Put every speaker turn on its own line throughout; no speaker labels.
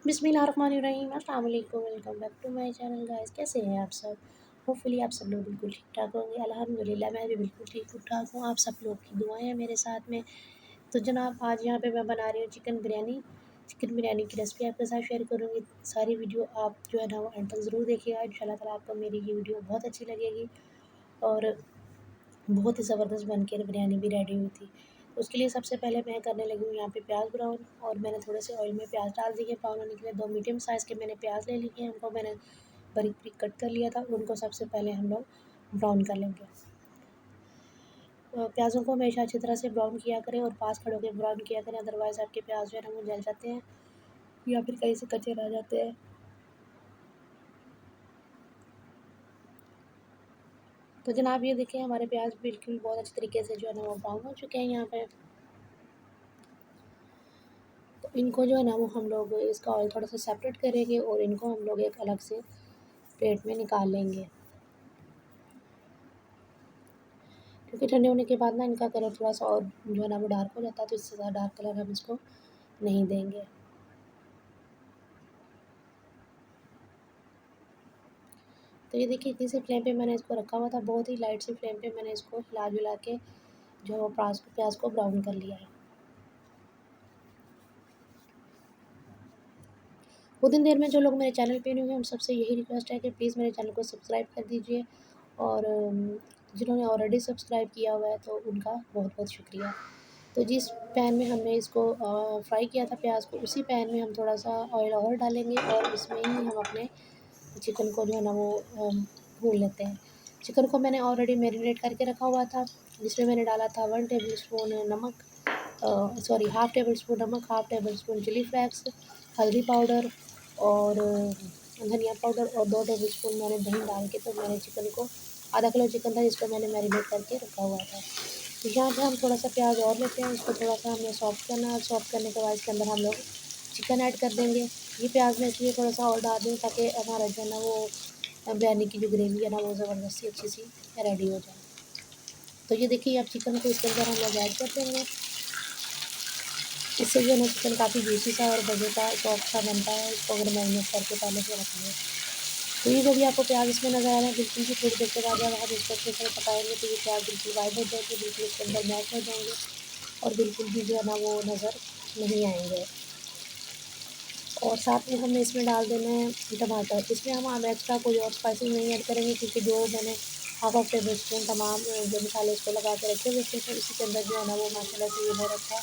बिस्मिल्लाहिर्रहमानिर्रहीम, अस्सलाम वालेकुम, welcome back to my channel guys. कैसे हैं आप सब? होपफुली आप सब लोग बिल्कुल ठीक ठाक होंगे। अल्हम्दुलिल्लाह मैं भी बिल्कुल ठीक ठाक हूँ। आप सब लोग की दुआएं हैं मेरे साथ में। तो जनाब आज यहाँ पे मैं बना रही हूँ चिकन बिरयानी। चिकन बिरयानी की रेसिपी आपके साथ शेयर करूँगी। सारी वीडियो आप जो है ना वो एंड तक ज़रूर देखिएगा। इंशाल्लाह ताला आपको मेरी ये वीडियो बहुत अच्छी लगेगी और बहुत ही ज़बरदस्त बन के बिरयानी भी रेडी हुई थी। तो उसके लिए सबसे पहले मैं करने लगी हूँ यहाँ पे प्याज ब्राउन, और मैंने थोड़े से ऑयल में प्याज डाल दिए ब्राउन होने के लिए। 2 मीडियम साइज़ के मैंने प्याज ले लिए हैं, उनको मैंने बारीक बारीक कट कर लिया था। उनको सबसे पहले हम लोग ब्राउन कर लेंगे। प्याज़ों को हमेशा अच्छी तरह से ब्राउन किया करें और पास खड़े होकर ब्राउन किया करें, अदरवाइज़ आपके प्याज जो है ना वो जल जाते हैं या फिर कहीं से कच्चे रह जाते हैं। तो जनाब ये देखिए हमारे प्याज बिल्कुल बहुत अच्छी तरीके से जो है ना वो ब्राउन हो चुके हैं यहाँ पे। तो इनको जो है ना वो हम लोग इसका ऑयल थोड़ा सा सेपरेट करेंगे और इनको हम लोग एक अलग से प्लेट में निकाल लेंगे, क्योंकि ठंडे होने के बाद ना इनका कलर थोड़ा सा और जो है ना वो डार्क हो जाता है, तो इससे ज़्यादा डार्क कलर हम इसको नहीं देंगे। तो ये देखिए इतनी सी फ्लेम पे मैंने इसको रखा हुआ था, बहुत ही लाइट सी फ्लेम पे मैंने इसको हिला जुला के जो है वो प्याज को ब्राउन कर लिया है। उतनी देर में जो लोग मेरे चैनल पे न्यू हैं उन सबसे यही रिक्वेस्ट है कि प्लीज़ मेरे चैनल को सब्सक्राइब कर दीजिए, और जिन्होंने ऑलरेडी सब्सक्राइब किया हुआ है तो उनका बहुत बहुत शुक्रिया। तो जिस पैन में हमने इसको फ्राई किया था प्याज को, उसी पैन में हम थोड़ा सा ऑयल और डालेंगे और इसमें ही हम अपने चिकन को जो है ना वो भून लेते हैं। चिकन को मैंने ऑलरेडी मैरिनेट करके रखा हुआ था, जिसमें मैंने डाला था 1 टेबल स्पून नमक, सॉरी हाफ़ टेबल स्पून नमक, half table spoon chilli flakes, हल्दी पाउडर और धनिया पाउडर, और 2 टेबल स्पून मैंने दही डाल के तो मैंने चिकन को, आधा किलो चिकन था जिसको मैंने मैरिनेट करके रखा हुआ था। तो यहाँ पे हम थोड़ा सा प्याज और लेते हैं, उसको थोड़ा सा हमें सॉफ्ट करना है। सॉफ्ट करने के बाद इसके अंदर हम लोग चिकन ऐड कर देंगे। ये प्याज मैं इसलिए थोड़ा सा और डाल दूँ ताकि हमारा जो है ना वो बिरयानी की जो ग्रेवी है ना वो ज़बरदस्ती अच्छी सी रेडी हो जाए। तो ये देखिए अब चिकन को इसके अंदर हम लोग ऐड कर देंगे। इससे जो है ना चिकन काफ़ी जूसी सा और मज़े का सॉफ्ट सा बनता है, इसको अगर मैरिनेट करके पहले से रख लें। तो ये जो भी आपको प्याज इसमें नज़र आ रहा है बिल्कुल भी थोड़ी देर के बाद जब हम इसको अच्छी तरह पकाएंगे तो ये प्याज बिल्कुल वाइट हो जाएगी, बिल्कुल इसके अंदर मैश हो जाएंगे और बिल्कुल भी जो है ना वो नज़र नहीं आएंगे। और साथ में हमने इसमें डाल देना है टमाटर। इसमें हम एक्स्ट्रा कोई और स्पाइसेस नहीं ऐड करेंगे, क्योंकि जो मैंने हाफ टेबल स्पून तमाम जो मसाले इसको लगा के रखे हुए थे, तो इसी के अंदर जो है ना वो माशाल्लाह से ये बहुत अच्छा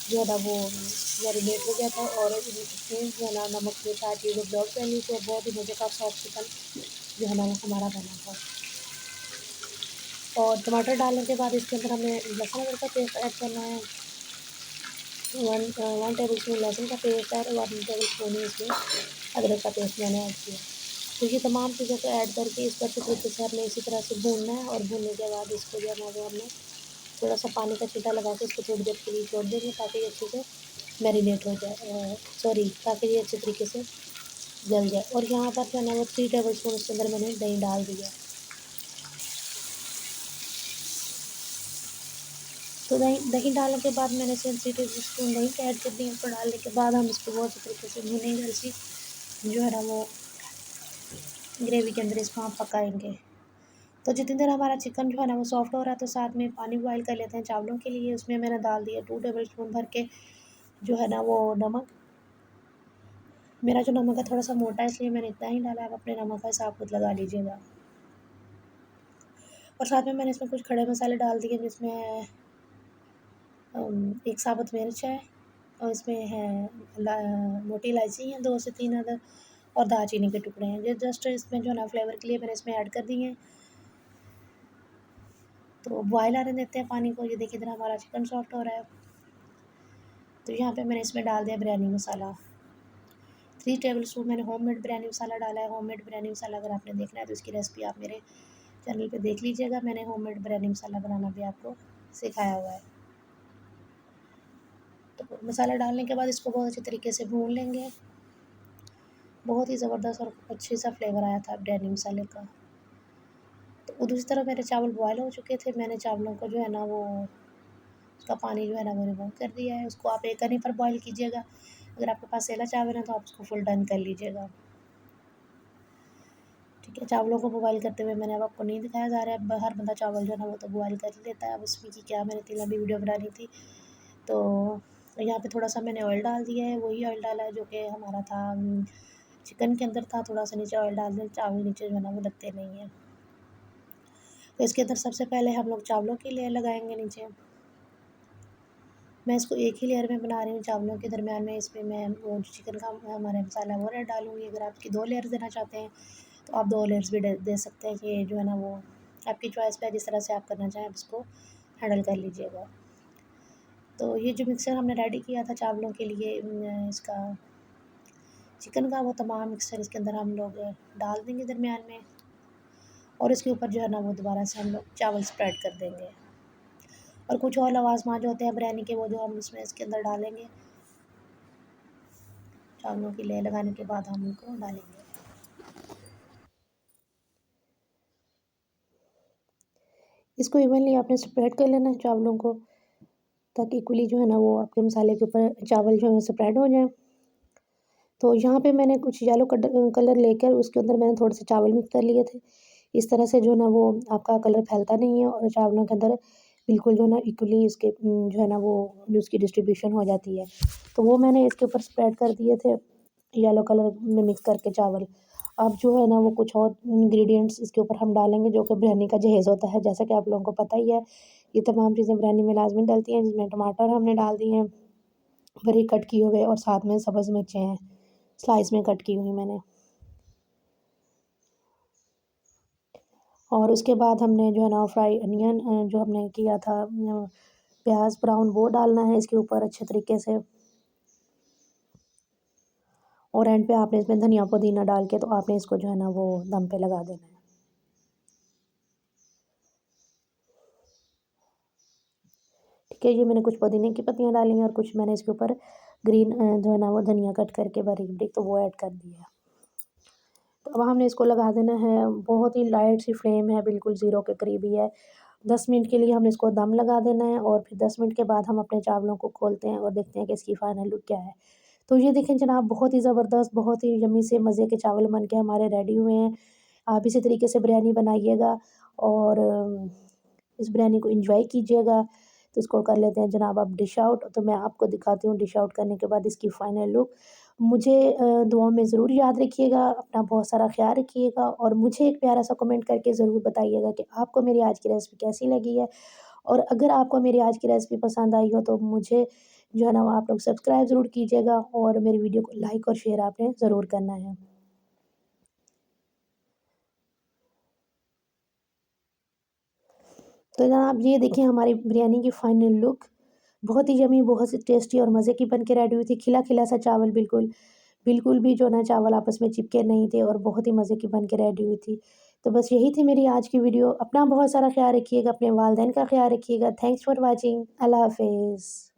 जो है ना वो मैरिनेट हो गया था, और इसमें जो है ना नमक के साथ चीज़ अब्जॉर्ब कर ली थी और बहुत ही मज़े का सॉफ्ट चिकन जो है ना वो हमारा बना था। और टमाटर डालने के बाद इसके अंदर हमें लहसुन अदरक का पेस्ट ऐड करना है। 1 टेबल स्पून लहसुन का पेस्ट है और 1 टेबल स्पून ही इसमें अदरक का पेस्ट मैंने ऐड किया। तो ये तमाम चीज़ों को ऐड करके इसको अच्छे तरीके से हमने इसी तरह से भूनना है, और भूनने के बाद इसको जो है ना वो हमने थोड़ा सा पानी का छींटा लगा के इसको थोड़ी देर के लिए छोड़ देंगे ताकि ये अच्छे से मैरिनेट हो जाए, सॉरी ताकि ये अच्छे तरीके से गल जाए। और यहाँ पर जो है ना वो 3 टेबल स्पून इसके अंदर मैंने दही डाल दिया। तो दही दही डालने के बाद मैंने इसमें 3 टेबल स्पून दही ऐड कर दी। इसको डालने के बाद हम इसको बहुत अच्छे तरीके से भूनेंगे, इसी जो है ना वो ग्रेवी के अंदर इसको हम पकाएंगे। तो जितनी देर हमारा चिकन जो है ना वो सॉफ्ट हो रहा है, तो साथ में पानी बॉयल कर लेते हैं चावलों के लिए। उसमें मैंने डाल दिया 2 टेबल स्पून भर के जो है ना वो नमक। मेरा जो नमक है थोड़ा सा मोटा है इसलिए मैंने इतना ही डाला है, आप अपने नमक का हिसाब खुद लगा लीजिएगा। और साथ में मैंने इसमें कुछ खड़े मसाले डाल दिए, जिसमें एक साबुत मिर्च है, और इसमें है मोटी इलायची है 2 से 3 अदर, और दालचीनी के टुकड़े हैं। जो जस्ट इसमें जो है ना फ्लेवर के लिए मैंने इसमें ऐड कर दिए हैं। तो बॉयल आने देते हैं पानी को। ये देखिए इधर हमारा चिकन सॉफ्ट हो रहा है। तो यहाँ पे मैंने इसमें डाल दिया बिरयानी मसाला। 3 टेबल स्पून मैंने होममेड बिरयानी मसाला डाला है। होममेड बिरयानी मसाला अगर आपने देखना है तो इसकी रेसिपी आप मेरे चैनल पे देख लीजिएगा। मैंने होममेड बिरयानी मसाला बनाना भी आपको सिखाया हुआ है। तो मसाला डालने के बाद इसको बहुत अच्छे तरीके से भून लेंगे। बहुत ही ज़बरदस्त और अच्छे सा फ्लेवर आया था बिरयानी मसाले का। तो दूसरी तरफ मेरे चावल बॉयल हो चुके थे। मैंने चावलों को जो है ना वो उसका पानी जो है ना वो रिमूव कर दिया है। उसको आप एक कनी पर बॉयल कीजिएगा, अगर आपके पास सेला चावल है तो आप उसको फुल डन कर लीजिएगा। ठीक है, चावलों को बॉयल करते हुए मैंने अब आपको नहीं दिखाया जा रहा है, हर बंदा चावल जो है ना वो तो बॉयल कर ही लेता है। अब उसमें की क्या, मैंने इतनी लंबी वीडियो बनानी थी, तो यहाँ पे थोड़ा सा मैंने ऑयल डाल दिया है, वही ऑयल डाला है जो कि हमारा था चिकन के अंदर था। थोड़ा सा नीचे ऑयल डाल दें, चावल नीचे जो है ना वो लगते नहीं हैं। तो इसके अंदर सबसे पहले हम लोग चावलों की लेयर लगाएंगे नीचे। मैं इसको एक ही लेयर में बना रही हूँ, चावलों के दरमियान में इसमें मैं वो चिकन का हमारा मसाला वो रेड डालूँगी। अगर आप इसकी 2 लेयर्स देना चाहते हैं तो आप 2 लेयर्स भी दे सकते हैं, कि जो है ना वो आपकी चॉइस पे है, जिस तरह से आप करना चाहें आप इसको हैंडल कर लीजिएगा। तो ये जो मिक्सर हमने रेडी किया था चावलों के लिए इसका चिकन का, वो तमाम मिक्सचर इसके अंदर हम लोग डाल देंगे दरमियान में, और इसके ऊपर जो है ना वो दोबारा से हम लोग चावल स्प्रेड कर देंगे। और कुछ और लवाज़मात जो होते हैं बिरयानी के, वो जो हम इसमें इसके अंदर डालेंगे। चावलों की लेयर लगाने के बाद हम उनको डालेंगे। इसको इवनली आपने स्प्रेड कर लेना है चावलों को, ताकि इक्वली जो है ना वो आपके मसाले के ऊपर चावल जो है स्प्रेड हो जाए। तो यहाँ पे मैंने कुछ येलो कलर लेकर उसके अंदर मैंने थोड़े से चावल मिक्स कर लिए थे। इस तरह से जो है ना वो आपका कलर फैलता नहीं है, और चावलों के अंदर बिल्कुल जो है ना इक्वली इसके जो है ना वो उसकी डिस्ट्रीब्यूशन हो जाती है। तो वो मैंने इसके ऊपर स्प्रेड कर दिए थे येलो कलर में मिक्स करके चावल। अब जो है ना वो कुछ और इंग्रेडिएंट्स इसके ऊपर हम डालेंगे, जो कि बिरयानी का जहेज़ होता है, जैसा कि आप लोगों को पता ही है। ये तमाम चीज़ें बिरयानी में लाज़मी डलती हैं, जिसमें टमाटर हमने डाल दिए हैं बारीक कट किए हुए, और साथ में सब्ज़ मिर्चें हैं स्लाइस में कट की हुई मैंने। और उसके बाद हमने जो है ना फ्राई अनियन जो हमने किया था प्याज ब्राउन, वो डालना है इसके ऊपर अच्छे तरीके से। और एंड पे आपने इसमें धनिया पुदीना डाल के तो आपने इसको जो है ना वो दम पे लगा देना है। ठीक है, ये मैंने कुछ पुदीने की पत्तियाँ डाली हैं, और कुछ मैंने इसके ऊपर ग्रीन जो है ना वो धनिया कट करके बारीक बारीक तो वो ऐड कर दिया। तो अब हमने इसको लगा देना है, बहुत ही लाइट सी फ्लेम है, बिल्कुल ज़ीरो के करीब ही है। 10 मिनट के लिए हमने इसको दम लगा देना है, और फिर 10 मिनट के बाद हम अपने चावलों को खोलते हैं और देखते हैं कि इसकी फाइनल लुक क्या है। तो ये देखें जनाब, बहुत ही ज़बरदस्त, बहुत ही यम्मी से मज़े के चावल बन के हमारे रेडी हुए हैं। आप इसी तरीके से बिरयानी बनाइएगा, और इस बिरयानी को एंजॉय कीजिएगा। तो इसको कर लेते हैं जनाब अब डिश आउट। तो मैं आपको दिखाती हूँ डिश आउट करने के बाद इसकी फ़ाइनल लुक। मुझे दुआओं में ज़रूर याद रखिएगा, अपना बहुत सारा ख़्याल रखिएगा, और मुझे एक प्यारा सा कमेंट करके ज़रूर बताइएगा कि आपको मेरी आज की रेसिपी कैसी लगी है। और अगर आपको मेरी आज की रेसिपी पसंद आई हो तो मुझे जो है ना आप लोग सब्सक्राइब ज़रूर कीजिएगा, और मेरी वीडियो को लाइक और शेयर आपने ज़रूर करना है। तो जनाब ये देखिए हमारी बिरयानी की फाइनल लुक, बहुत ही यम्मी, बहुत ही टेस्टी और मज़े की बन के रेडी हुई थी। खिला-खिला सा चावल, बिल्कुल, बिल्कुल भी जो ना चावल आपस में चिपके नहीं थे, और बहुत ही मज़े की बन के रेडी हुई थी। तो बस यही थी मेरी आज की वीडियो। अपना बहुत सारा ख़्याल रखिएगा, अपने वालिदैन का ख़्याल रखिएगा। Thanks for watching. अल्लाह हाफ़िज़।